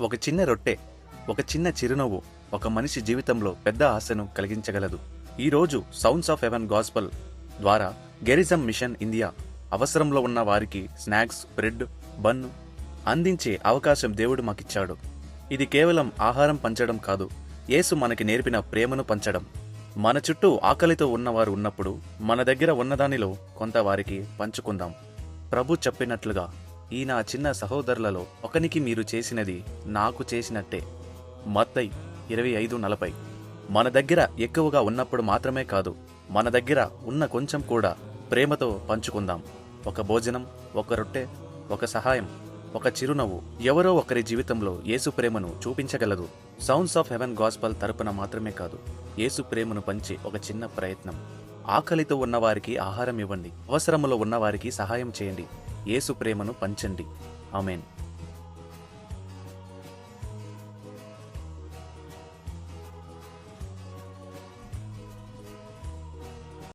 ఒక చిన్న రొట్టె, ఒక చిన్న చిరునవ్వు ఒక మనిషి జీవితంలో పెద్ద ఆశను కలిగించగలదు. ఈరోజు సౌండ్స్ ఆఫ్ హెవెన్ గాస్పల్ ద్వారా గెరిజం మిషన్ ఇండియా అవసరంలో ఉన్న వారికి స్నాక్స్, బ్రెడ్, బన్ అందించే అవకాశం దేవుడు మాకిచ్చాడు. ఇది కేవలం ఆహారం పంచడం కాదు, యేసు మనకి నేర్పిన ప్రేమను పంచడం. మన చుట్టూ ఆకలితో ఉన్నవారు ఉన్నప్పుడు మన దగ్గర ఉన్నదానిలో కొంత వారికి పంచుకుందాం. ప్రభు చెప్పినట్లుగా, ఈ నా చిన్న సహోదరులలో ఒకనికి మీరు చేసినది నాకు చేసినట్టే. మత్తయి 25:40. మన దగ్గర ఎక్కువగా ఉన్నప్పుడు మాత్రమే కాదు, మన దగ్గర ఉన్న కొంచెం కూడా ప్రేమతో పంచుకుందాం. ఒక భోజనం, ఒక రొట్టె, ఒక సహాయం, ఒక చిరునవ్వు ఎవరో ఒకరి జీవితంలో యేసు ప్రేమను చూపించగలదు. సౌండ్స్ ఆఫ్ హెవెన్ గాస్పల్ తరపున మాత్రమే కాదు, యేసు ప్రేమను పంచే ఒక చిన్న ప్రయత్నం. ఆకలితో ఉన్నవారికి ఆహారం ఇవ్వండి, అవసరములో ఉన్నవారికి సహాయం చేయండి, యేసు ప్రేమను పంచండి. ఆమేన్.